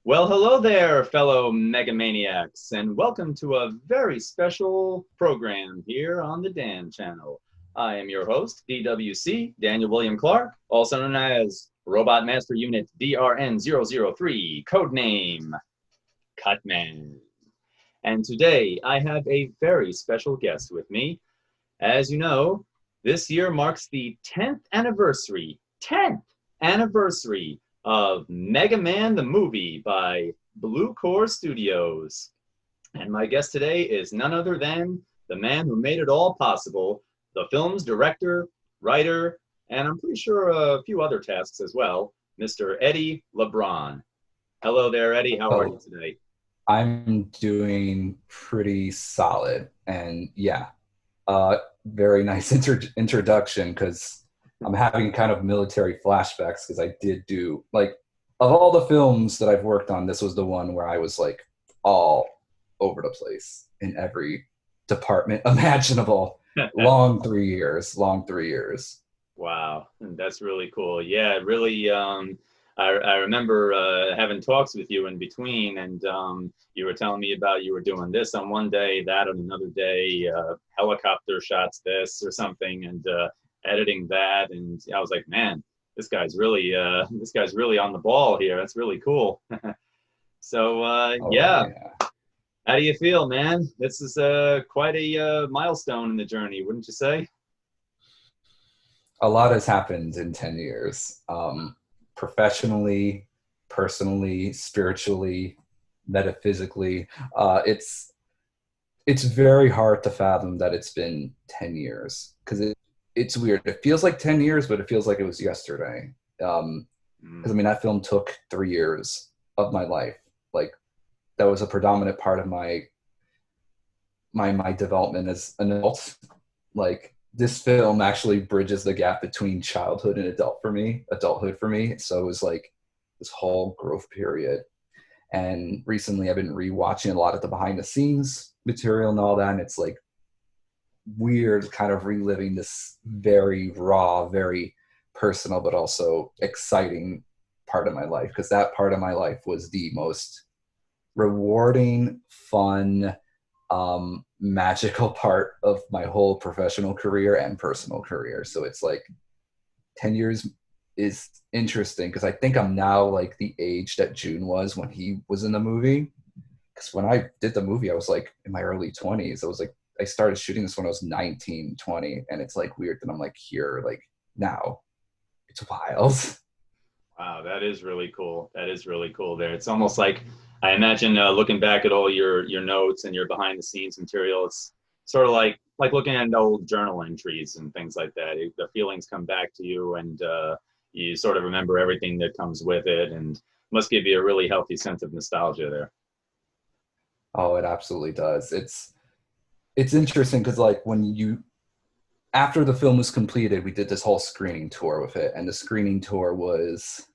Well, hello there, fellow Megamaniacs, and welcome to a very special program here on the Dan channel. I am your host, DWC, Daniel William Clark, also known as Robot Master Unit DRN003, codename Cutman. And today I have a very special guest with me. As you know, this year marks the 10th anniversary of MegaMan the movie by Blue Core Studios. And my guest today is none other than the man who made it all possible, the film's director, writer, and I'm pretty sure a few other tasks as well, Mr. Eddie LeBron. Hello there, Eddie. How are you Oh, today? I'm doing pretty solid. And yeah, very nice introduction because I'm having kind of military flashbacks because I did do, like, of all the films that I've worked on, this was the one where I was like all over the place in every department imaginable. Long 3 years. Wow, that's really cool. Yeah, really. I remember having talks with you in between, and you were telling me about you were doing this on one day, that on another day, helicopter shots this or something, and editing that. And I was like, man, this guy's really on the ball here. That's really cool. So Oh, yeah, yeah. how do you feel, man? This is quite a milestone in the journey, wouldn't you say? A lot has happened in 10 years. Professionally, personally, spiritually, metaphysically. It's very hard to fathom that it's been 10 years because it's weird. It feels like 10 years, but it feels like it was yesterday. Because I Mm, mean, that film took 3 years of my life. Like, that was a predominant part of my development as an adult. Like, this film actually bridges the gap between childhood and adulthood for me. So it was like this whole growth period. And recently I've been rewatching a lot of the behind the scenes material and all that. And it's like weird kind of reliving this very raw, very personal, but also exciting part of my life. Because that part of my life was the most rewarding, fun, magical part of my whole professional career and personal career. So it's like 10 years is interesting because I think I'm now like the age that June was when he was in the movie. Because when I did the movie, I was like in my early 20s. I was like, I started shooting this when I was 19, 20. And it's like weird that I'm like here, like now. It's wild. wow, that is really cool. That is really cool. There, it's almost like I imagine looking back at all your notes and your behind the scenes material. It's sort of like looking at old journal entries and things like that. The feelings come back to you, and you sort of remember everything that comes with it, and must give you a really healthy sense of nostalgia there. Oh, it absolutely does. It's interesting because like when you after the film was completed, we did this whole screening tour with it. And the screening tour was,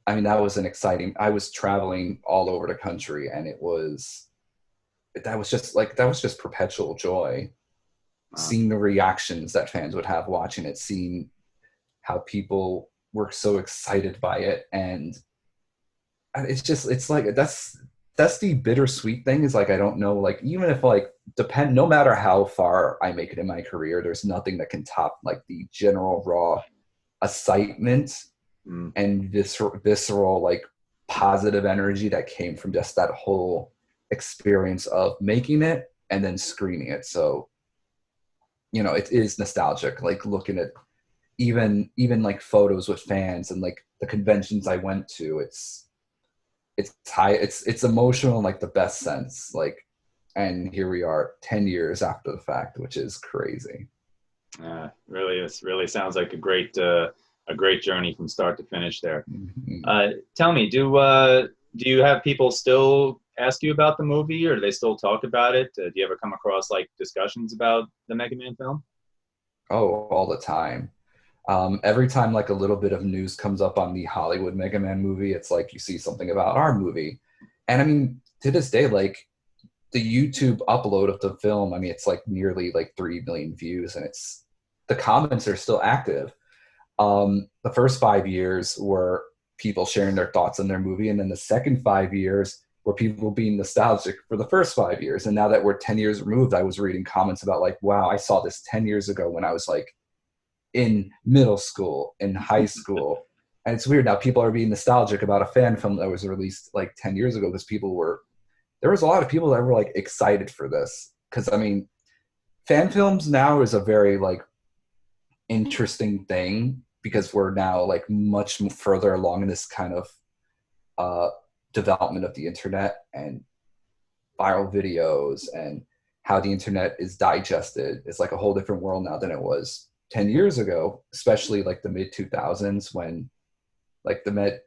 I mean, that was an exciting, I was traveling all over the country and that was just perpetual joy. Uh, Seeing the reactions that fans would have watching it, seeing how people were so excited by it. And it's like, that's the bittersweet thing is like, I don't know, like, even if like, no matter how far I make it in my career, there's nothing that can top like the general raw excitement mm. and visceral like positive energy that came from just that whole experience of making it and then screening it. So it is nostalgic, like looking at even like photos with fans and like the conventions I went to. It's emotional in like the best sense, like, and here we are 10 years after the fact, which is crazy. Really, it really sounds like a great journey from start to finish there. Mhm. Tell me, do you have people still ask you about the movie, or do they still talk about it? Do you ever come across like discussions about the Mega Man film? Oh, all the time. Every time like a little bit of news comes up on the Hollywood Mega Man movie, it's like you see something about our movie. And I mean, to this day, like the YouTube upload of the film, I mean, it's like nearly like 3 million views, and the comments are still active. The first 5 years were people sharing their thoughts on their movie, and then the second 5 years were people being nostalgic for the first 5 years. And now that we're 10 years removed, I was reading comments about like, wow, I saw this 10 years ago when I was like in middle school, in high school. And it's weird now, people are being nostalgic about a fan film that was released like 10 years ago, because there was a lot of people that were like excited for this. Because I mean, fan films now is a very like interesting thing, because we're now like much further along in this kind of uh, development of the internet and viral videos, and how the internet is digested. It's like a whole different world now than it was 10 years ago, especially like the mid 2000s, when like the mid,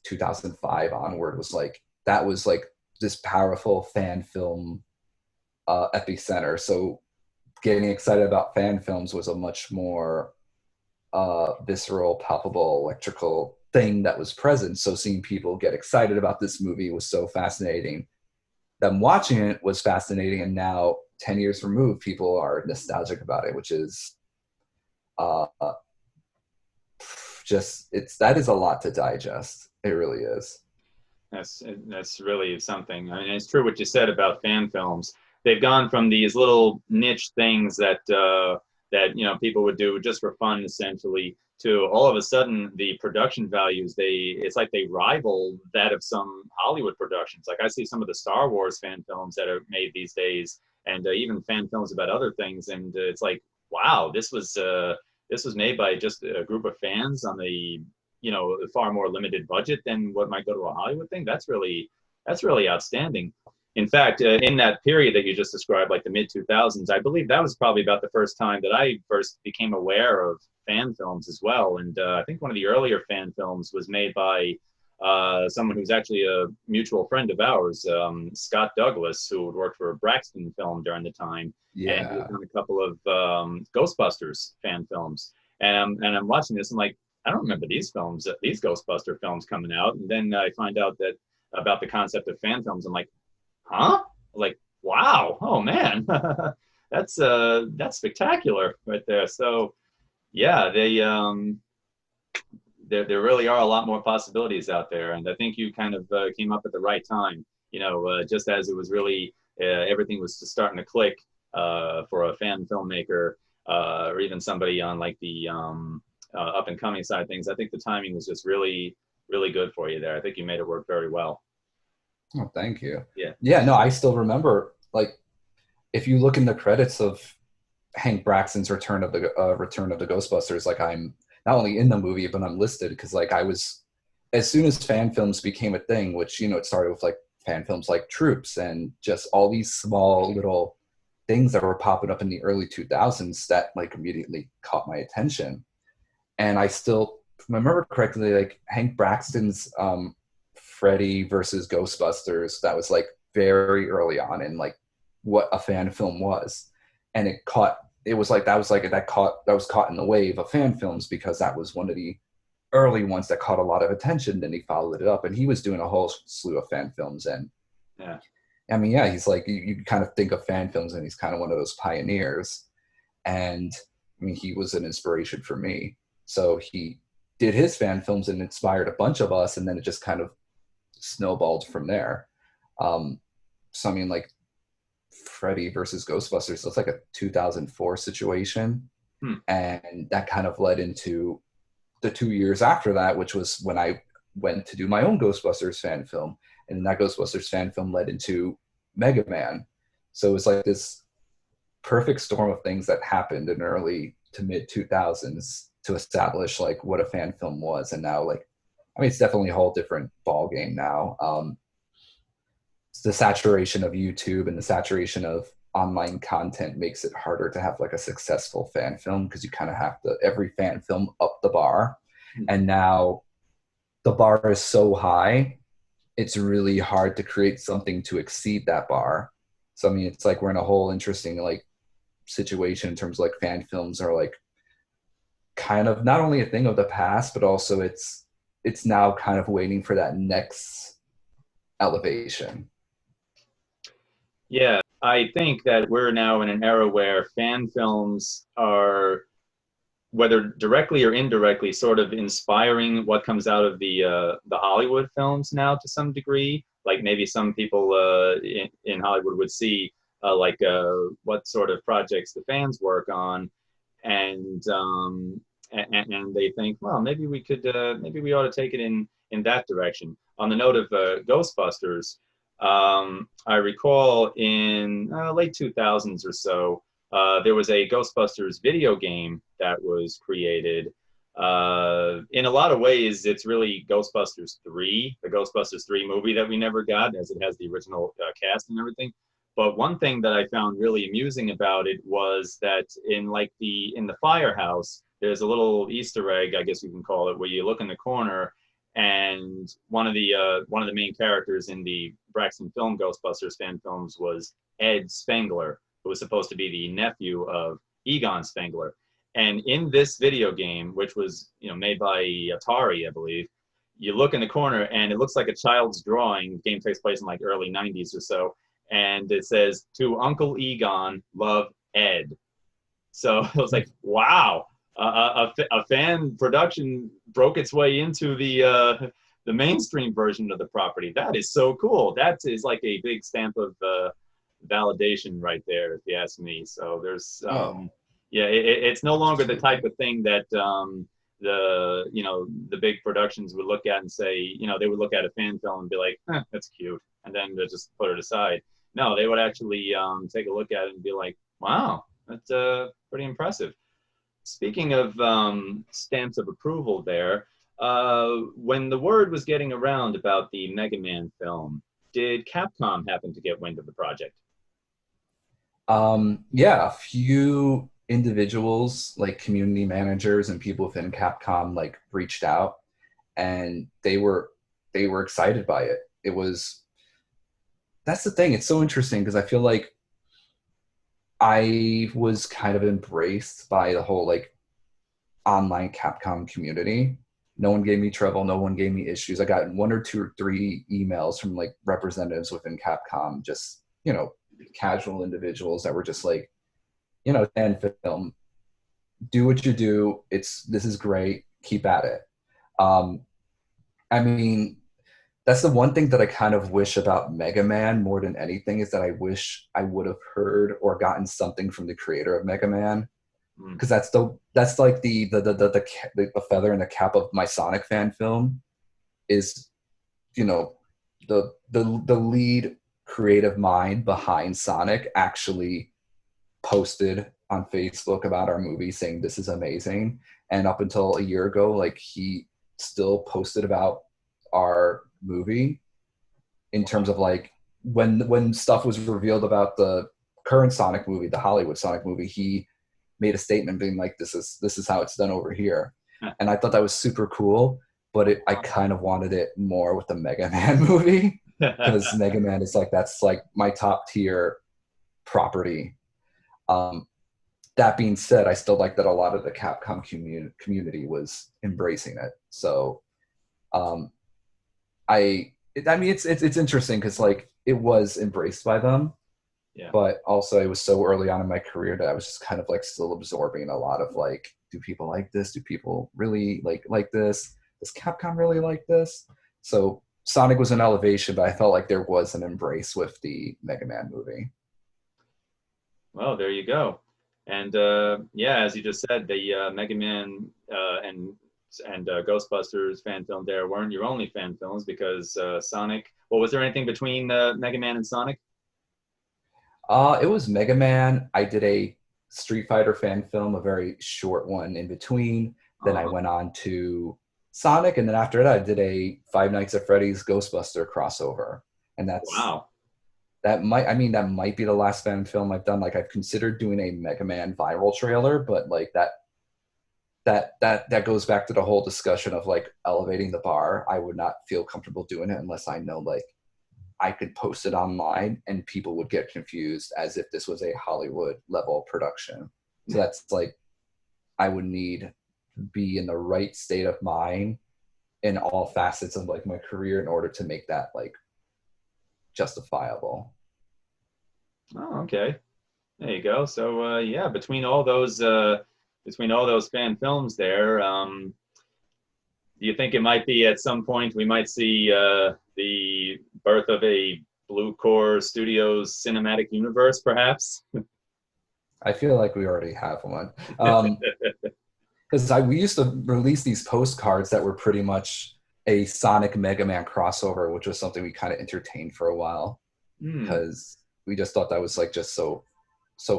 2005 onward was like, that was like this powerful fan film epicenter. So getting excited about fan films was a much more visceral, palpable, electrical thing that was present. So seeing people get excited about this movie was so fascinating. Them watching it was fascinating, and now 10 years removed, people are nostalgic about it, which is uh, just that is a lot to digest. It really is. That's really something. I mean, it's true what you said about fan films. They've gone from these little niche things that people would do just for fun, essentially, to all of a sudden the production values. It's like they rival that of some Hollywood productions. Like I see some of the Star Wars fan films that are made these days, and even fan films about other things, and it's like, wow, this was made by just a group of fans on the a far more limited budget than what might go to a Hollywood thing. That's really outstanding. In fact, in that period that you just described, like the mid 2000s, I believe that was probably about the first time that I first became aware of fan films as well. And I think one of the earlier fan films was made by someone who's actually a mutual friend of ours, Scott Douglas, who had worked for a Braxton Film during the time, and he had Yeah. done a couple of Ghostbusters fan films. And I'm watching this, and like, I don't remember these films, these Ghostbuster films coming out. And then I find out that about the concept of fan films. I'm like, huh? Like, wow, oh man, that's spectacular right there. So yeah, there really are a lot more possibilities out there, and I think you kind of came up at the right time. Just as it was really everything was just starting to click for a fan filmmaker, or even somebody on like the up and coming side of things. I think the timing was just really, really good for you there. I think you made it work very well. Oh, thank you. Yeah. Yeah, no, I still remember, like, if you look in the credits of Hank Braxton's Return of the Ghostbusters, like, I'm not only in the movie, but I'm listed, because like I was, as soon as fan films became a thing, which it started with like fan films like Troops and just all these small little things that were popping up in the early 2000s that like immediately caught my attention. And I still remember correctly, like Hank Braxton's Freddy versus Ghostbusters, that was like very early on in like what a fan film was. And it was like that was caught in the wave of fan films, because that was one of the early ones that caught a lot of attention. Then he followed it up, and he was doing a whole slew of fan films. And Yeah. I mean, yeah, he's like, you kind of think of fan films, and he's kind of one of those pioneers. And I mean, he was an inspiration for me. So he did his fan films and inspired a bunch of us, and then it just kind of snowballed from there. Um, so I mean, like Freddy versus Ghostbusters, so it's like a 2004 situation, Hmm. and that kind of led into the 2 years after that, which was when I went to do my own Ghostbusters fan film, and that Ghostbusters fan film led into MegaMan. So it was like this perfect storm of things that happened in early to mid 2000s to establish like what a fan film was. And now, like, I mean, it's definitely a whole different ball game now. The saturation of YouTube and the saturation of online content makes it harder to have like a successful fan film, because you kind of have to every fan film up the bar. And now the bar is so high, it's really hard to create something to exceed that bar. So I mean, it's like we're in a whole interesting like situation in terms of like fan films are like kind of not only a thing of the past, but also it's now kind of waiting for that next elevation. Yeah, I think that we're now in an era where fan films are whether directly or indirectly, sort of inspiring what comes out of the Hollywood films now to some degree. Like maybe some people in Hollywood would see what sort of projects the fans work on, and and they think, well, maybe we ought to take it in that direction. On the note of Ghostbusters, I recall in late 2000s or so, there was a Ghostbusters video game that was created. In a lot of ways, it's really Ghostbusters 3, the Ghostbusters 3 movie that we never got, as it has the original cast and everything. But one thing that I found really amusing about it was that in the firehouse, there's a little Easter egg, I guess you can call it, where you look in the corner, and one of the main characters in the Braxton Film Ghostbusters fan films was Ed Spengler, who was supposed to be the nephew of Egon Spengler. And in this video game, which was made by Atari, I believe, you look in the corner and it looks like a child's drawing. The game takes place in like early 90s or so, and it says, "To Uncle Egon, love, Ed." So I was like, wow, a fan production broke its way into the mainstream version of the property. That is so cool. That is like a big stamp of validation right there, if you ask me. So there's, yeah, it's no longer the type of thing that the big productions would look at and say, they would look at a fan film and be like, that's cute, and then they just put it aside. No, they would actually take a look at it and be like, wow, that's pretty impressive. Speaking of stamps of approval there, when the word was getting around about the MegaMan film, did Capcom happen to get wind of the project? Yeah, a few individuals, like community managers and people within Capcom, like reached out, and they were excited by it. It was That's the thing. It's so interesting because I feel like I was kind of embraced by the whole like online Capcom community. No one gave me trouble. No one gave me issues. I got one or two or three emails from like representatives within Capcom, just, casual individuals that were just like, fan film, do what you do. This is great. Keep at it. Um, I mean, that's the one thing that I kind of wish about Mega Man more than anything is that I wish I would have heard or gotten something from the creator of Mega Man, Mm. because that's like the feather in the cap of my Sonic fan film is, you know the lead creative mind behind Sonic actually posted on Facebook about our movie saying this is amazing, and up until a year ago, like he still posted about our movie in terms of like when stuff was revealed about the current Sonic movie, the Hollywood Sonic movie, he made a statement being like, this is how it's done over here. And I thought that was super cool, but I kind of wanted it more with the Mega Man movie, because Mega Man is like, that's like my top tier property. Um, that being said, I still like that a lot of the Capcom community was embracing it. So um, I mean, it's interesting because like it was embraced by them, Yeah. but also it was so early on in my career that I was just kind of like still absorbing a lot of like, do people like this? Do people really like this? Does Capcom really like this? So Sonic was an elevation, but I felt like there was an embrace with the Mega Man movie. Well, there you go. And yeah, as you just said, the Mega Man and Ghostbusters fan film there weren't your only fan films because Sonic. Well, was there anything between Mega Man and Sonic? It was Mega Man. I did a Street Fighter fan film, a very short one in between. Then I Uh, went on to Sonic, and then after that, I did a Five Nights at Freddy's Ghostbuster crossover, and wow. that might be the last fan film I've done. Like I've considered doing a Mega Man viral trailer, but like that goes back to the whole discussion of like elevating the bar. I would not feel comfortable doing it unless I know like I could post it online and people would get confused as if this was a Hollywood level production. So that's like, I would need to be in the right state of mind in all facets of like my career in order to make that like justifiable. Oh, okay. There you go. So yeah, between all those between all those fan films there, do you think it might be at some point we might see the birth of a Blue Core Studios cinematic universe, perhaps? I feel like we already have one. Because we used to release these postcards that were pretty much a Sonic Mega Man crossover, which was something we kind of entertained for a while Hmm. because we just thought that was like just so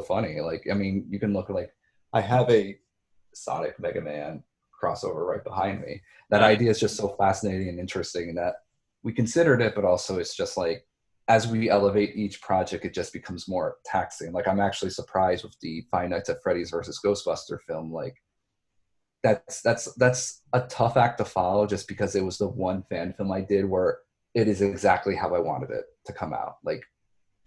funny. Like, I mean, you can look like I have a Sonic Mega Man crossover right behind me. That Nice. idea is just so fascinating and interesting that we considered it, but also it's just like as we elevate each project, it just becomes more taxing. Like I'm actually surprised with the Five Nights at Freddy's versus Ghostbuster film. Like that's a tough act to follow just because it was the one fan film I did where it is exactly how I wanted it to come out. Like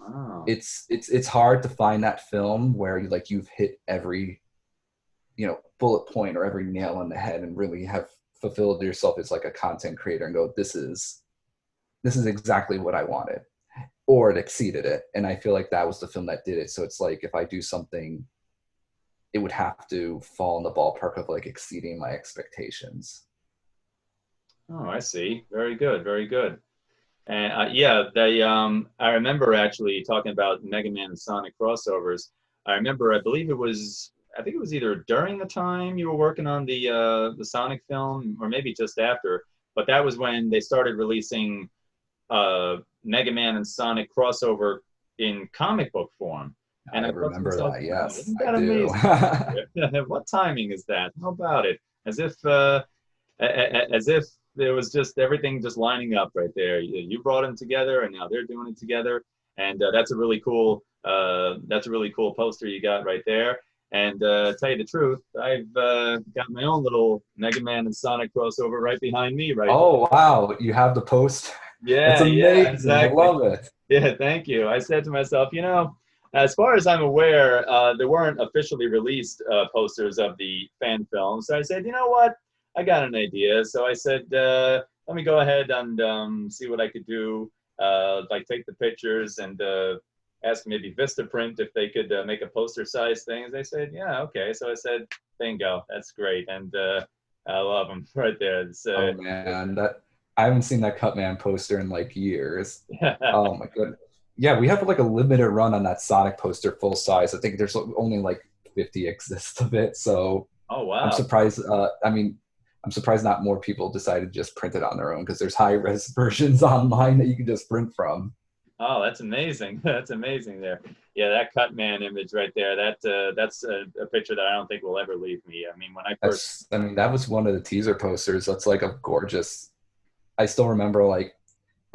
Oh. it's hard to find that film where you've hit every bullet point or every nail on the head and really have fulfilled yourself as like a content creator and go, this is exactly what I wanted, or it exceeded it. And I feel like that was the film that did it. So it's like if I do something, it would have to fall in the ballpark of like exceeding my expectations. Oh, I see. Very good. Very good. And yeah, they I remember actually talking about Mega Man and Sonic crossovers. I remember, I think it was either during the time you were working on the Sonic film, or maybe just after. But that was when they started releasing Mega Man and Sonic crossover in comic book form. And I I thought to remember myself, that. wow, Yes, isn't I that do. amazing? What timing is that? How about it? As if it was just everything just lining up right there. You brought them together, and now they're doing it together, and that's a really cool poster you got right there. And tell you the truth, I've got my own little Mega Man and Sonic crossover right behind me right now. Oh wow, you have the post. That's Yeah, amazing. I exactly. love it. Yeah, thank you. I said to myself, as far as I'm aware, there weren't officially released posters of the fan film. So I said, you know what? I got an idea. So I said, let me go ahead and see what I could do. Like take the pictures and ask maybe Vistaprint if they could make a poster size thing. And they said, yeah, okay. So I said, bingo, that's great. And I love them right there. Oh man, that I haven't seen that Cutman poster in like years. Oh my goodness. Yeah, we have like a limited run on that Sonic poster full size. I think there's only like 50 exists of it. So Oh, I'm wow. surprised. I mean, I'm surprised not more people decided to just print it on their own because there's high res versions online that you can just print from. Oh, that's amazing. That's amazing there. Yeah, that cut man image right there. That's a picture that I don't think will ever leave me. I mean, when I first I mean, that was one of the teaser posters. That's like a gorgeous. I still remember like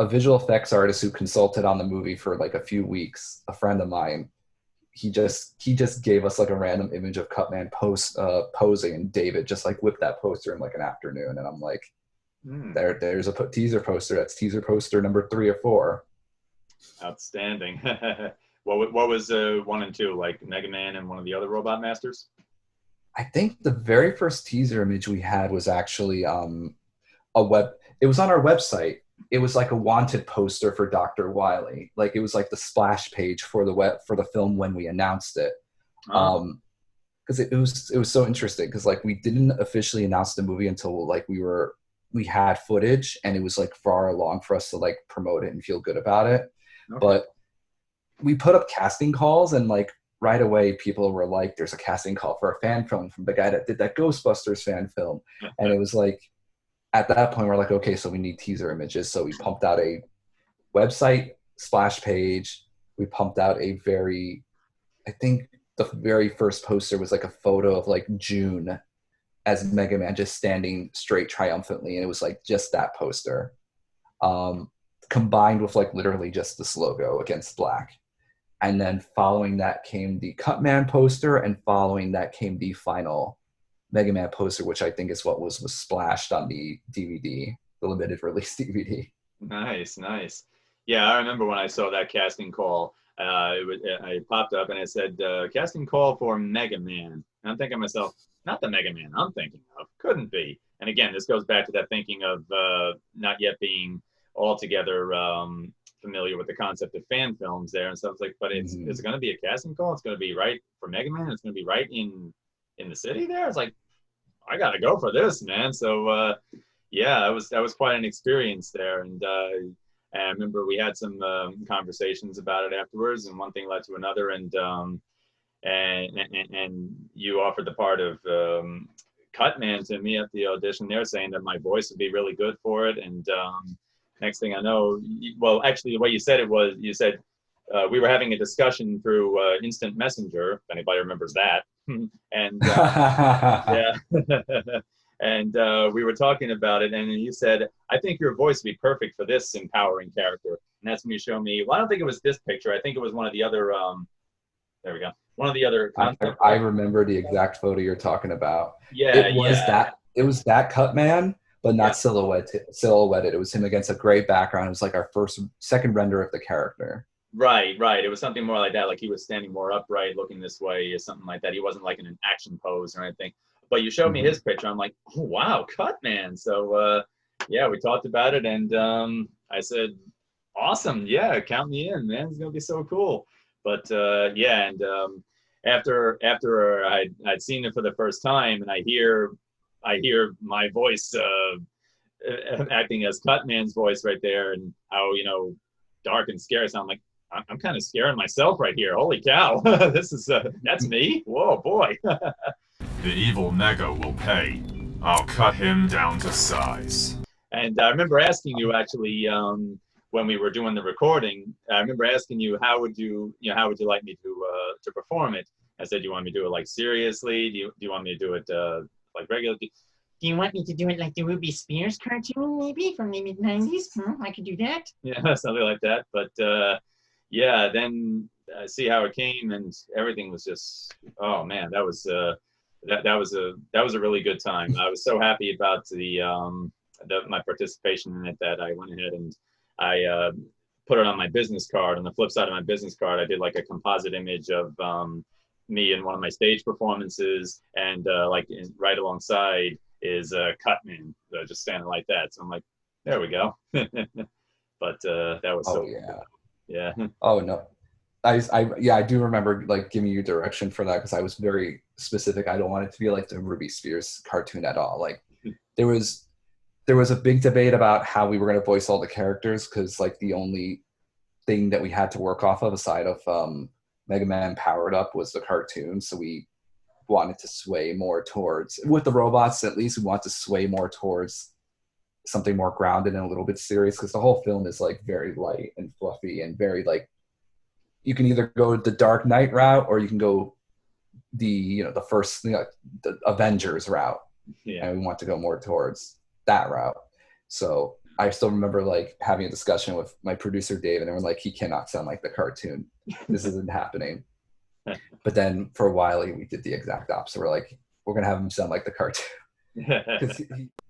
a visual effects artist who consulted on the movie for like a few weeks. A friend of mine, he just gave us like a random image of Cutman posing, and David just like whipped that poster in like an afternoon. And I'm like, hmm, there's a teaser poster. That's teaser poster number 3 or 4. outstanding. What was one and two like Mega Man and one of the other Robot Masters? I think the very first teaser image we had was actually a web. It was on our website. It was like a wanted poster for Dr. Wily. Like it was like the splash page for the film when we announced it. Oh, Because it was so interesting because like we didn't officially announce the movie until like we had footage and it was like far along for us to like promote it and feel good about it. okay. But we put up casting calls and like right away people were like, there's a casting call for a fan film from the guy that did that Ghostbusters fan film. And it was like at that point we're like, okay, so we need teaser images. So we pumped out a website splash page. We pumped out I think the very first poster was like a photo of like June as Mega Man just standing straight triumphantly. And it was like just that poster. Um, Combined with like literally just this logo against black. And then following that came the Cutman poster, and following that came the final Mega Man poster, which I think is what was splashed on the DVD, the limited release DVD. Nice, nice. Yeah, I remember when I saw that casting call. I popped up and it said casting call for Mega Man. And I'm thinking to myself, not the Mega Man I'm thinking of. Couldn't be. And again, this goes back to that thinking of not yet being altogether familiar with the concept of fan films there and stuff like. But it's Mm-hmm. going to be a casting call. It's going to be right for Mega Man. It's going to be right in. in the city there. It's like, I gotta go for this, man. So yeah, that was quite an experience there, and I remember we had some conversations about it afterwards, and one thing led to another, and you offered the part of Cutman to me at the audition there, saying that my voice would be really good for it, and next thing I know, well, actually, the way you said it was, you said we were having a discussion through instant messenger, if anybody remembers that. And yeah. And we were talking about it, and you said, I think your voice would be perfect for this empowering character. And that's when you showed me, well, I don't think it was this picture. I think it was one of the other, there we go. One of the other concept. I remember the exact photo you're talking about. Yeah, It was that cut man, but not yeah. silhouetted. It was him against a gray background. It was like our second render of the character. Right, right. It was something more like that. Like he was standing more upright, looking this way, or something like that. He wasn't like in an action pose or anything. But you showed me his picture. I'm like, oh wow, cut man. So yeah, we talked about it, and I said, awesome, yeah, count me in, man. It's gonna be so cool. But yeah, and after I'd seen it for the first time, and I hear my voice acting as Cutman's voice right there, and how dark and scary. So I'm like, I'm kind of scaring myself right here. Holy cow, this is that's me. Whoa, boy. The evil Mega will pay. I'll cut him down to size. And I remember asking you actually when we were doing the recording. I remember asking you, how would you like me to perform it? I said, do you want me to do it like seriously? Do you want me to do it like regular? Do you want me to do it like the Ruby Spears cartoon, maybe from the mid-90s? I could do that. Yeah, something like that. But yeah, then see how it came, and everything was just, oh man, that was that was a really good time. I was so happy about my participation in it that I went ahead and I put it on my business card. On the flip side of my business card, I did like a composite image of me in one of my stage performances, and right alongside is Cutman just standing like that. So I'm like, there we go. But that was so yeah. cool. Yeah. Oh no. I do remember like giving you direction for that, because I was very specific. I don't want it to be like the Ruby Spears cartoon at all. Like there was a big debate about how we were going to voice all the characters, because like the only thing that we had to work off of aside of MegaMan Powered Up was the cartoon. So we wanted to sway more towards, with the robots at least, we want to sway more towards something more grounded and a little bit serious, because the whole film is like very light and fluffy and very like, you can either go the Dark Knight route, or you can go the first the Avengers route. Yeah. And we want to go more towards that route. So I still remember like having a discussion with my producer David, and we're like, he cannot sound like the cartoon. This isn't happening. But then for a while we did the exact opposite. We're like, we're gonna have him sound like the cartoon. Because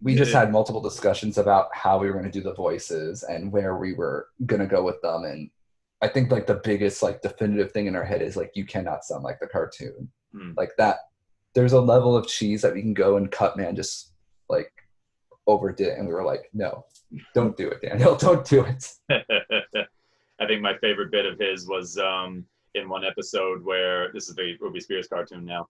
we just had multiple discussions about how we were going to do the voices and where we were going to go with them. And I think like the biggest like definitive thing in our head is like, you cannot sound like the cartoon. Like that. There's a level of cheese that we can go, and Cutman just like overdid it. And we were like, no, don't do it, Daniel. Don't do it. I think my favorite bit of his was in one episode where, this is the Ruby Spears cartoon now,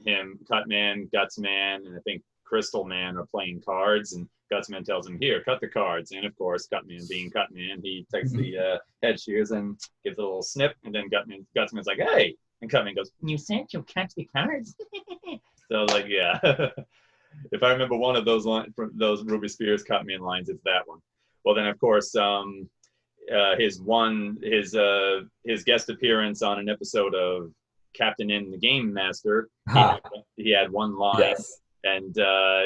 him, Cutman, Gutsman, and I think Crystal Man are playing cards, and Gutsman tells him, here, cut the cards. And of course, Cutman being Cutman, he takes the head shears and gives a little snip, and then Gutsman's like, hey, and Cutman goes, you said you'll cut the cards. So like, yeah. If I remember one of those those Ruby Spears Cutman lines, it's that one. Well, then of course, his guest appearance on an episode of Captain N the Game Master, he had one line, Yes. and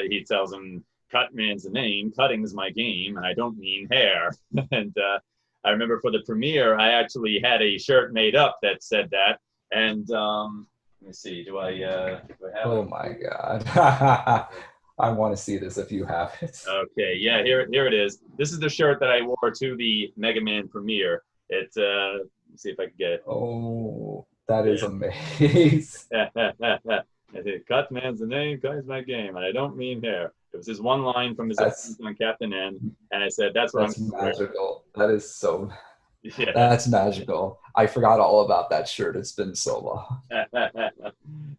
he tells him, Cutman's the name, cutting is my game, and I don't mean hair. And I remember for the premiere, I actually had a shirt made up that said that. And let me see, do I have Oh it? my God. I want to see this if you have it. Okay, yeah, here it is. This is the shirt that I wore to the MegaMan premiere. It's let's see if I can get it. Oh, that is amazing. I said, Cutman's the name, cut's my game, and I don't mean hair. It was his one line from his appearance on Captain N, and I said, that's what That's I'm magical. That is so. Yeah. That's magical. I forgot all about that shirt. It's been so long.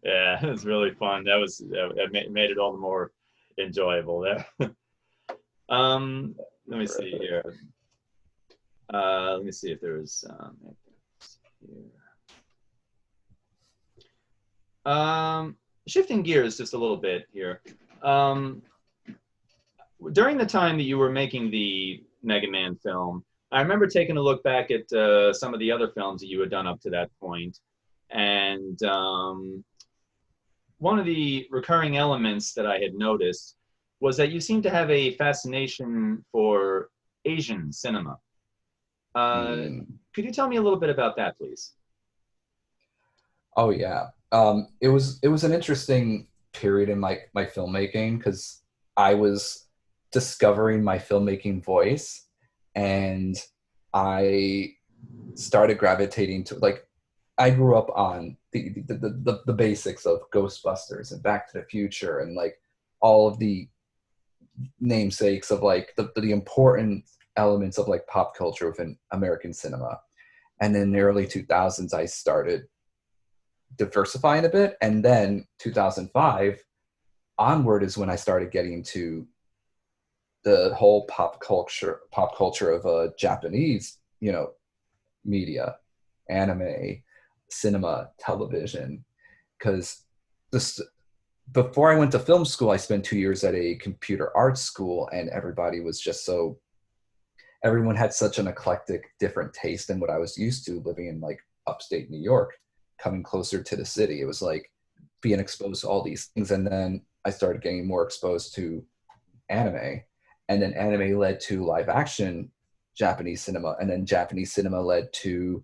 Yeah, it was really fun. It made it all the more enjoyable there. Um, let me see here. Let me see if there's here. Um, Shifting gears just a little bit here. Um, During the time that you were making the Mega Man film, I remember taking a look back at some of the other films that you had done up to that point, and one of the recurring elements that I had noticed was that you seem to have a fascination for Asian cinema. Uh, Mm. could you tell me a little bit about that, please? Oh yeah. It was an interesting period in my filmmaking because I was discovering my filmmaking voice, and I started gravitating to, like, I grew up on the basics of Ghostbusters and Back to the Future and like all of the namesakes of like the important elements of like pop culture within American cinema. And in the early 2000s, I started diversifying a bit, and then 2005 onward is when I started getting to the whole pop culture of Japanese, media, anime, cinema, television. Because this before I went to film school, I spent 2 years at a computer arts school, and everyone had such an eclectic, different taste than what I was used to living in like upstate New York, coming closer to the city. It was like being exposed to all these things. And then I started getting more exposed to anime. And then anime led to live action Japanese cinema. And then Japanese cinema led to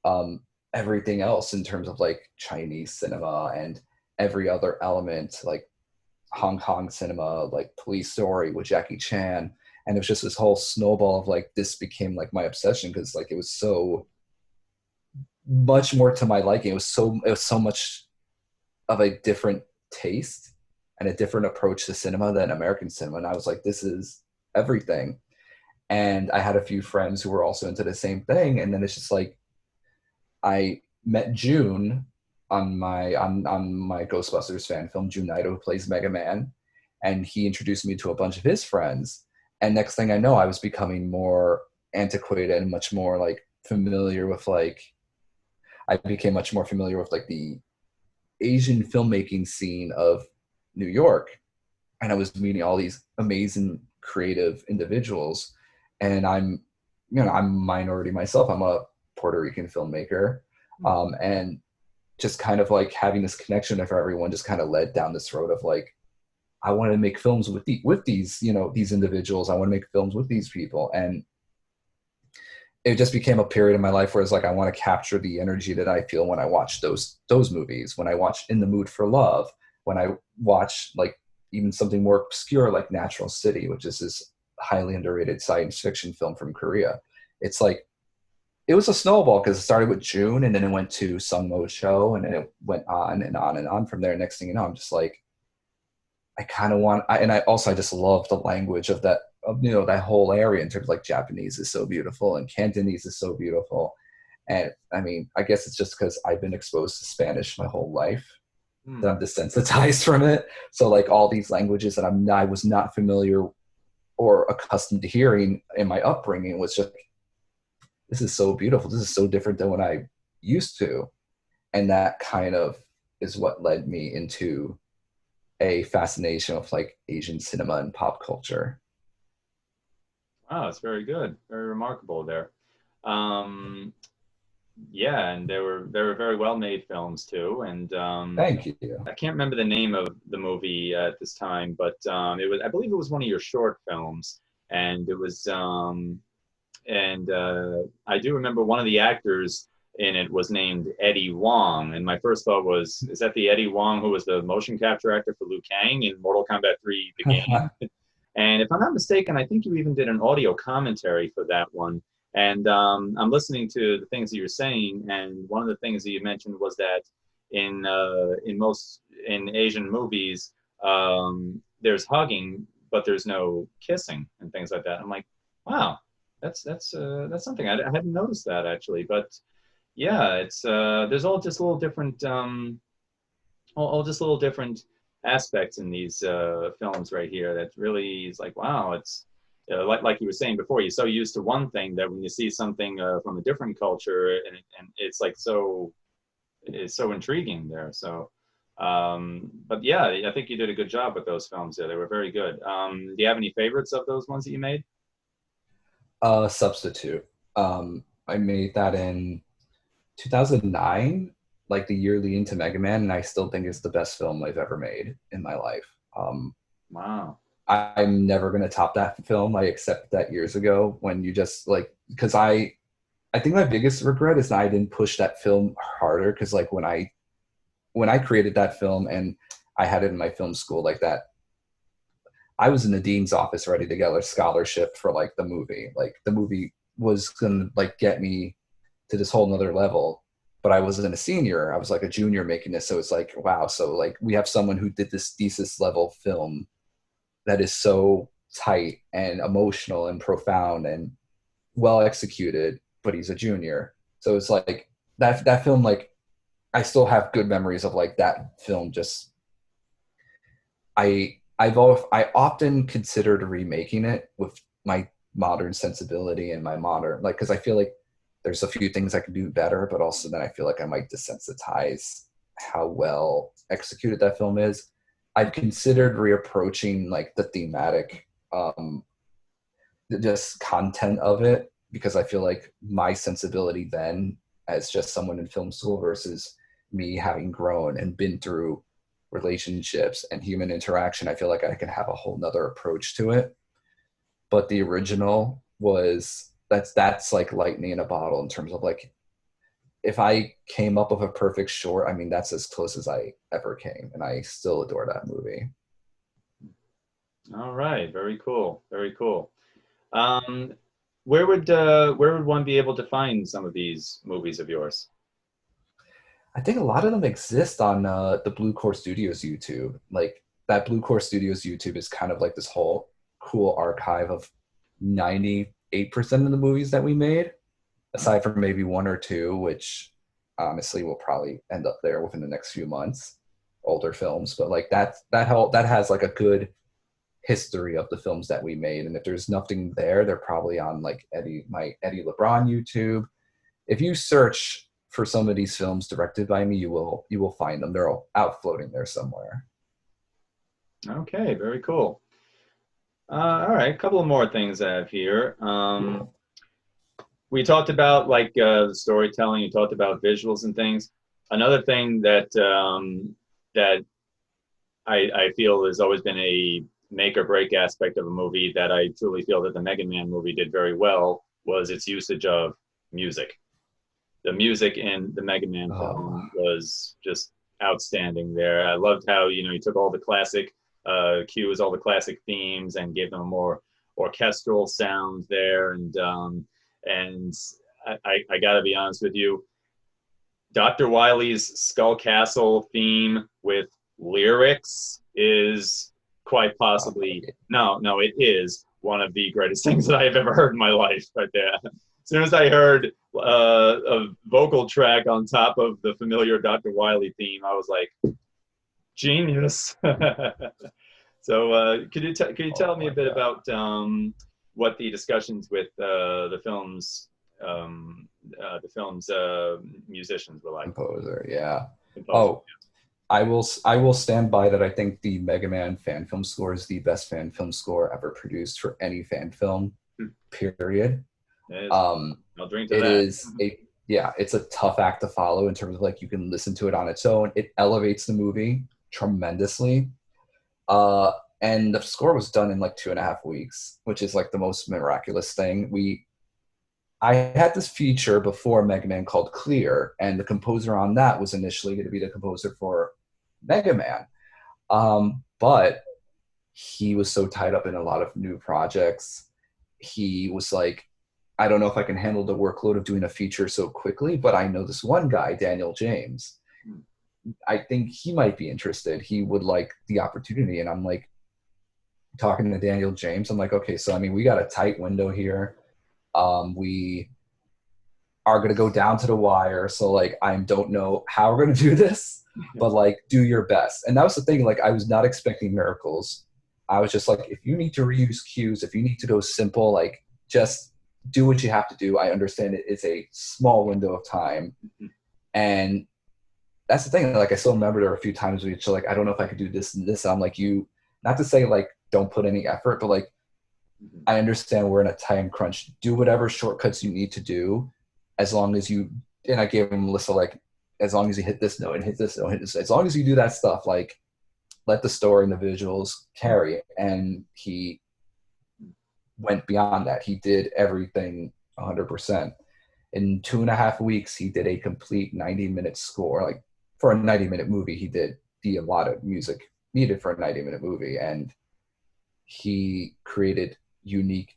um, everything else in terms of like Chinese cinema and every other element, like Hong Kong cinema, like Police Story with Jackie Chan. And it was just this whole snowball of like, this became like my obsession because like it was so much more to my liking. It was so much of a different taste and a different approach to cinema than American cinema. And I was like, this is everything. And I had a few friends who were also into the same thing. And then it's just like I met June on my Ghostbusters fan film, June Naito, who plays Mega Man, and he introduced me to a bunch of his friends. And next thing I know, I was becoming more antiquated and much more like familiar with like I became much more familiar with like the Asian filmmaking scene of New York, and I was meeting all these amazing creative individuals. And I'm a minority myself. I'm a Puerto Rican filmmaker, and just kind of like having this connection with everyone just kind of led down this road of like I wanted to make films with these these individuals. I want to make films with these people, and it just became a period in my life where it's like I want to capture the energy that I feel when I watch those movies, when I watch In the Mood for Love, when I watch like even something more obscure like Natural City, which is this highly underrated science fiction film from Korea. It's like it was a snowball because it started with June and then it went to Sung Mo's show and then it went on and on and on from there. Next thing you know, I'm just like, I kind of want, and I just love the language of that, that whole area in terms of like Japanese is so beautiful and Cantonese is so beautiful. And I mean, I guess it's just because I've been exposed to Spanish my whole life Hmm. that I'm desensitized from it. So like all these languages that I was not familiar or accustomed to hearing in my upbringing was just, this is so beautiful. This is so different than what I used to. And that kind of is what led me into a fascination with like Asian cinema and pop culture. Oh, it's very good, very remarkable there. Um, yeah, and they were very well made films too. And Thank you. I can't remember the name of the movie at this time, but I believe it was one of your short films, and it was and I do remember one of the actors in it was named Eddie Wong, and my first thought was, is that the Eddie Wong who was the motion capture actor for Liu Kang in Mortal Kombat 3: The Game? And if I'm not mistaken, I think you even did an audio commentary for that one. And I'm listening to the things that you're saying, and one of the things that you mentioned was that in Asian movies, there's hugging, but there's no kissing and things like that. I'm like, wow, That's something I hadn't noticed that actually, but yeah, it's there's all just little different all just little different aspects in these films right here that really is like, wow, it's like you were saying before, you're so used to one thing that when you see something from a different culture, and it's like it's so intriguing there. So, but yeah, I think you did a good job with those films there. They were very good. Do you have any favorites of those ones that you made? Substitute. I made that in 2009, like the year leading to MegaMan, and I still think it's the best film I've ever made in my life. Wow. I'm never gonna top that film. I accepted that years ago when you just like, because I think my biggest regret is that I didn't push that film harder, because like when I created that film and I had it in my film school like that, I was in the dean's office ready to get a scholarship for like the movie. Like the movie was gonna like get me to this whole nother level. But I wasn't a senior. I was like a junior making this. So it's like, wow. So like we have someone who did this thesis level film that is so tight and emotional and profound and well executed, but he's a junior. So it's like that film, like I still have good memories of like that film. Just I often considered remaking it with my modern sensibility and my modern, like, because I feel like there's a few things I could do better, but also then I feel like I might desensitize how well executed that film is. I've considered reapproaching like the thematic, just content of it, because I feel like my sensibility then, as just someone in film school versus me having grown and been through relationships and human interaction, I feel like I can have a whole nother approach to it. But the original was that's like lightning in a bottle in terms of like, if I came up with a perfect short, I mean that's as close as I ever came, and I still adore that movie. All right. Very cool. Very cool. Um, where would one be able to find some of these movies of yours? I think a lot of them exist on the Blue Core Studios YouTube. Like that Blue Core Studios YouTube is kind of like this whole cool archive of 98% of the movies that we made, aside from maybe one or two, which honestly will probably end up there within the next few months, older films. But like that has like a good history of the films that we made. And if there's nothing there, they're probably on like my Eddie LeBron YouTube. If you search for some of these films directed by me, you will find them. They're all out floating there somewhere. Okay. Very cool. All right. A couple of more things I have here. We talked about like the storytelling. You talked about visuals and things. Another thing that I feel has always been a make or break aspect of a movie that I truly feel that the Mega Man movie did very well was its usage of music. The music in the Mega Man Oh, film was just outstanding there. I loved how, you took all the classic cues, all the classic themes, and gave them a more orchestral sound there. And I got to be honest with you, Dr. Wily's Skull Castle theme with lyrics is quite oh, possibly, no, it is one of the greatest things that I have ever heard in my life right there. As soon as I heard a vocal track on top of the familiar Dr. Wily theme, I was like, genius. So could you tell oh me a my bit god, about what the discussions with the film's musicians were like? composer, yeah. Composer. Oh, I will stand by that. I think the Mega Man fan film score is the best fan film score ever produced for any fan film. Period. It is. Um, I'll drink to it that. is a Yeah, it's a tough act to follow in terms of like you can listen to it on its own. It elevates the movie tremendously. Uh, and the score was done in like 2.5 weeks, which is like the most miraculous thing. I had this feature before Mega Man called Clear, and the composer on that was initially going to be the composer for Mega Man. But he was so tied up in a lot of new projects. He was like, I don't know if I can handle the workload of doing a feature so quickly, but I know this one guy, Daniel James. I think he might be interested. He would like the opportunity. And I'm like, talking to Daniel James, I'm like, okay, so I mean, we got a tight window here. We are going to go down to the wire. So like, I don't know how we're going to do this, but like, do your best. And that was the thing. Like, I was not expecting miracles. I was just like, if you need to reuse cues, if you need to go simple, like just do what you have to do. I understand it is a small window of time. And that's the thing. Like, I still remember there were a few times where you're like, I don't know if I could do this and this. I'm like, you, not to say like, don't put any effort, but like, I understand we're in a time crunch. Do whatever shortcuts you need to do, as long as you. And I gave him a list of like, as long as you hit this note and hit this note, hit this. As long as you do that stuff, like, let the story and the visuals carry. And he went beyond that. He did everything 100%. In 2.5 weeks, he did a complete 90-minute score. Like, for a 90-minute movie, he did the allotted music needed for a 90-minute movie, and he created unique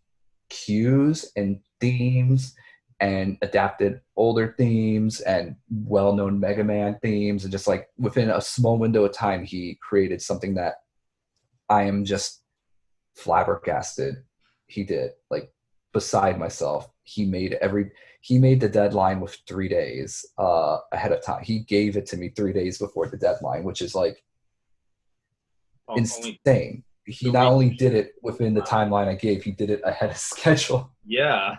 cues and themes and adapted older themes and well-known MegaMan themes, and just like within a small window of time, he created something that I am just flabbergasted he did. Like, beside myself, he made the deadline with 3 days ahead of time. He gave it to me 3 days before the deadline, which is like insane. He not only did it within the timeline I gave, he did it ahead of schedule. Yeah,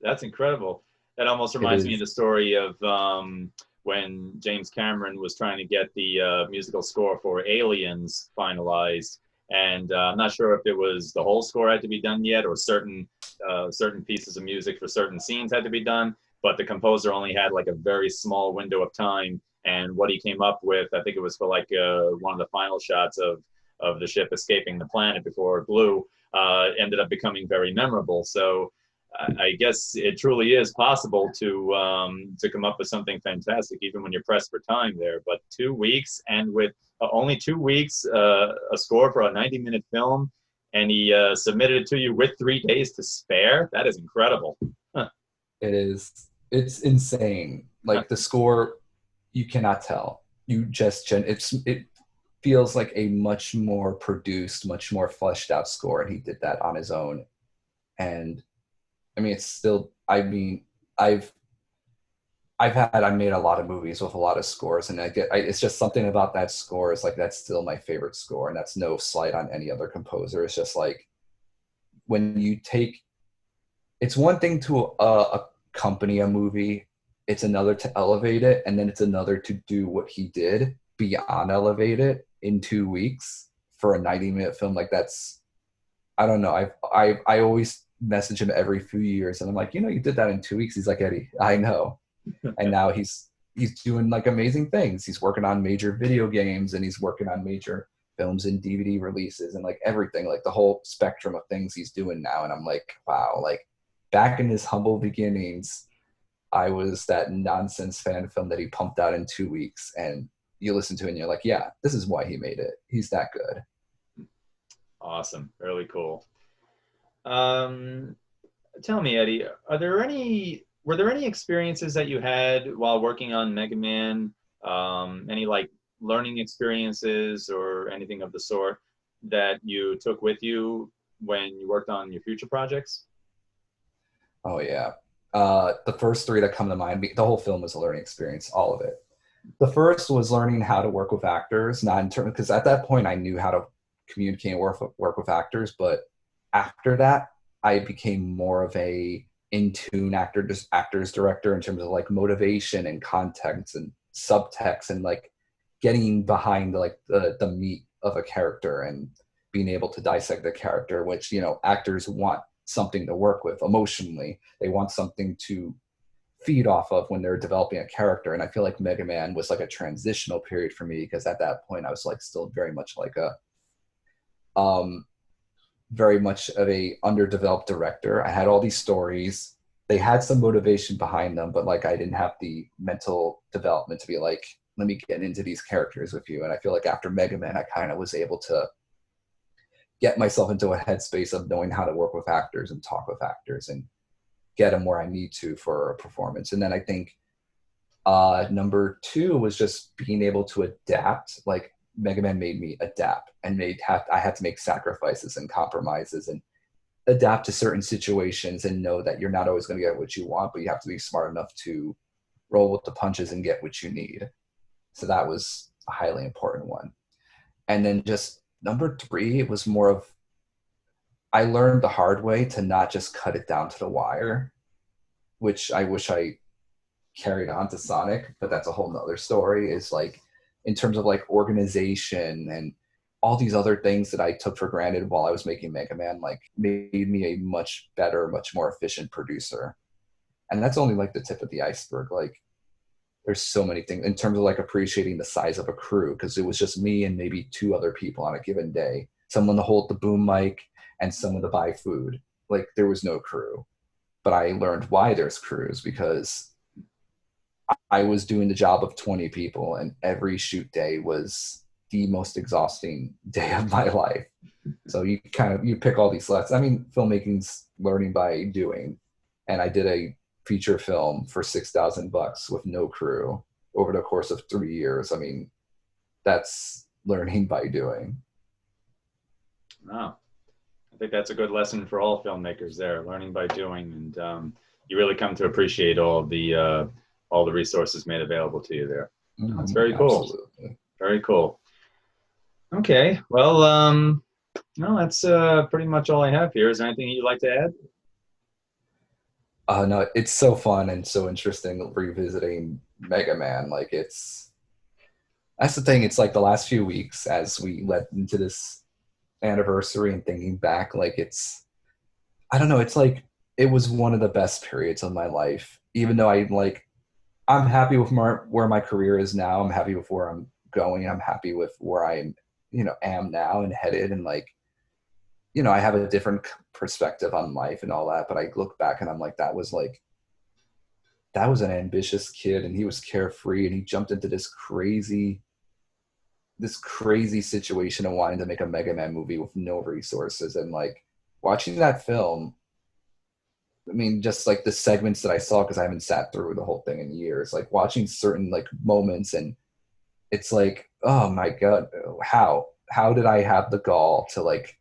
that's incredible. That almost reminds me of the story of when James Cameron was trying to get the musical score for Aliens finalized. And I'm not sure if it was the whole score had to be done yet, or certain pieces of music for certain scenes had to be done. But the composer only had like a very small window of time. And what he came up with, I think it was for like one of the final shots of the ship escaping the planet before it blew, ended up becoming very memorable. So I guess it truly is possible to come up with something fantastic, even when you're pressed for time there. But 2 weeks, and with only 2 weeks, a score for a 90-minute film, and he submitted it to you with 3 days to spare. That is incredible. Huh. It is. It's insane. Like, the score, you cannot tell. You just it feels like a much more produced, much more fleshed out score, and he did that on his own. And I mean, it's still. I mean, I made a lot of movies with a lot of scores, and it's just something about that score is like, that's still my favorite score, and that's no slight on any other composer. It's just like, when you take, it's one thing to accompany a movie, it's another to elevate it, and then it's another to do what he did beyond elevate it in 2 weeks for a 90-minute film. Like, that's, I don't know. I always message him every few years, and I'm like, you did that in 2 weeks. He's like, Eddie, I know. And now he's doing like amazing things. He's working on major video games, and he's working on major films and DVD releases, and like everything, like the whole spectrum of things he's doing now. And I'm like, wow, like, back in his humble beginnings, I was that nonsense fan film that he pumped out in 2 weeks, and you listen to it and you're like, yeah, this is why he made it. He's that good. Awesome. Really cool. Tell me, Eddie, were there any experiences that you had while working on MegaMan? Any like learning experiences or anything of the sort that you took with you when you worked on your future projects? Oh yeah. The first three that come to mind, the whole film was a learning experience, all of it. The first was learning how to work with actors, not in terms, because at that point I knew how to communicate and work with actors, but after that, I became more of a in-tune actors director in terms of like motivation and context and subtext, and like getting behind like the meat of a character and being able to dissect the character, which, actors want something to work with emotionally. They want something to feed off of when they're developing a character. And I feel like MegaMan was like a transitional period for me, because at that point I was like still very much like a very much of a underdeveloped director. I had all these stories. They had some motivation behind them, but like, I didn't have the mental development to be like, let me get into these characters with you. And I feel like after MegaMan, I kind of was able to get myself into a headspace of knowing how to work with actors and talk with actors and get them where I need to for a performance. And then I think number two was just being able to adapt. Like, MegaMan made me adapt, and I had to make sacrifices and compromises and adapt to certain situations and know that you're not always going to get what you want, but you have to be smart enough to roll with the punches and get what you need. So that was a highly important one. And then just number three, it was more of, I learned the hard way to not just cut it down to the wire, which I wish I carried on to Sonic, but that's a whole nother story, is like in terms of like organization and all these other things that I took for granted while I was making Mega Man, like made me a much better, much more efficient producer. And that's only like the tip of the iceberg. Like there's so many things in terms of like appreciating the size of a crew, because it was just me and maybe two other people on a given day, someone to hold the boom mic and someone to buy food. Like there was no crew, but I learned why there's crews, because I was doing the job of 20 people, and every shoot day was the most exhausting day of my life. So you pick all these lessons. I mean, filmmaking's learning by doing, and I did a feature film for $6,000 with no crew over the course of 3 years. I mean, that's learning by doing. Wow. I think that's a good lesson for all filmmakers there, learning by doing. And you really come to appreciate all the resources made available to you there. That's very cool. Absolutely. Very cool. Okay. Well, no, that's pretty much all I have here. Is there anything you'd like to add? No, it's so fun and so interesting revisiting Mega Man. Like that's the thing. It's like the last few weeks as we led into this anniversary and thinking back, like I don't know, it's like it was one of the best periods of my life. Even though I'm happy with where my career is now. I'm happy with where I'm going. I'm happy with where I am now and headed, and like, I have a different perspective on life and all that, but I look back and I'm like, that was an ambitious kid, and he was carefree, and he jumped into this crazy situation of wanting to make a Mega Man movie with no resources. And like watching that film, I mean, just like the segments that I saw, because I haven't sat through the whole thing in years, like watching certain like moments, and it's like, oh my God, how did I have the gall to like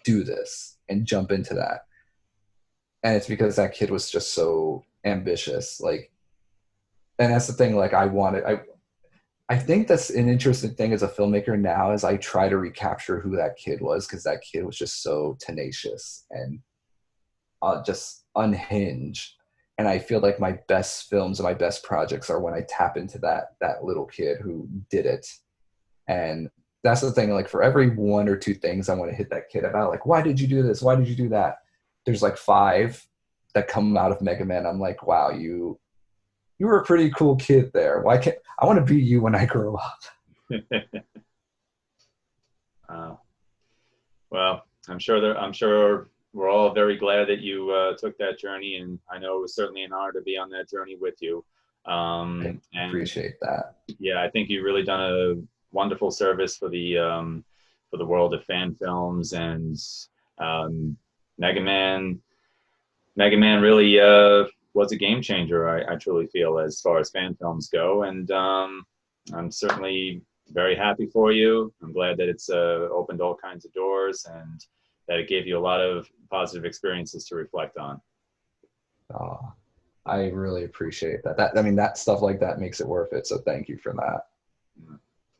do this and jump into that? And it's because that kid was just so ambitious. Like, and that's the thing, like I think that's an interesting thing as a filmmaker now, is I try to recapture who that kid was, because that kid was just so tenacious and just unhinged. And I feel like my best films and my best projects are when I tap into that little kid who did it. And that's the thing, like for every one or two things I want to hit that kid about, like, why did you do this? Why did you do that? There's like 5 that come out of Mega Man. I'm like, wow, you were a pretty cool kid there. Why can't I want to be you when I grow up? Well, I'm sure we're all very glad that you took that journey, and I know it was certainly an honor to be on that journey with you. I And appreciate that. yeah, I think you've really done a wonderful service for the world of fan films, and um, Mega Man. Mega Man really was a game changer. I truly feel, as far as fan films go, and I'm certainly very happy for you. I'm glad that it's opened all kinds of doors, and that it gave you a lot of positive experiences to reflect on. Oh, I really appreciate that. I mean, that stuff like that makes it worth it. So thank you for that.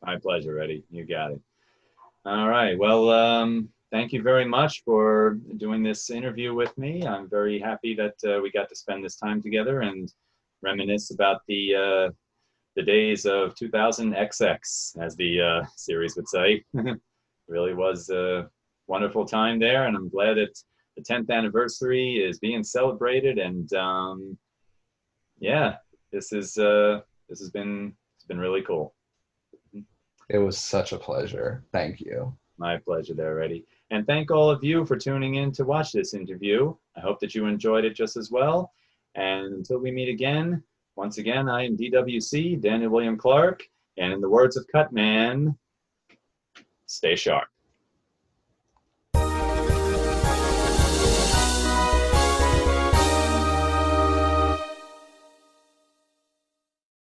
My pleasure, Eddie. You got it. All right. Well, thank you very much for doing this interview with me. I'm very happy that we got to spend this time together and reminisce about the days of 2000XX, as the series would say. Really was a wonderful time there, and I'm glad that the 10th anniversary is being celebrated. And yeah, this has been really cool. It was such a pleasure. Thank you. My pleasure there, Eddie. And thank all of you for tuning in to watch this interview. I hope that you enjoyed it just as well. And until we meet again, once again, I am DWC, Daniel William Clark. And in the words of Cutman, stay sharp.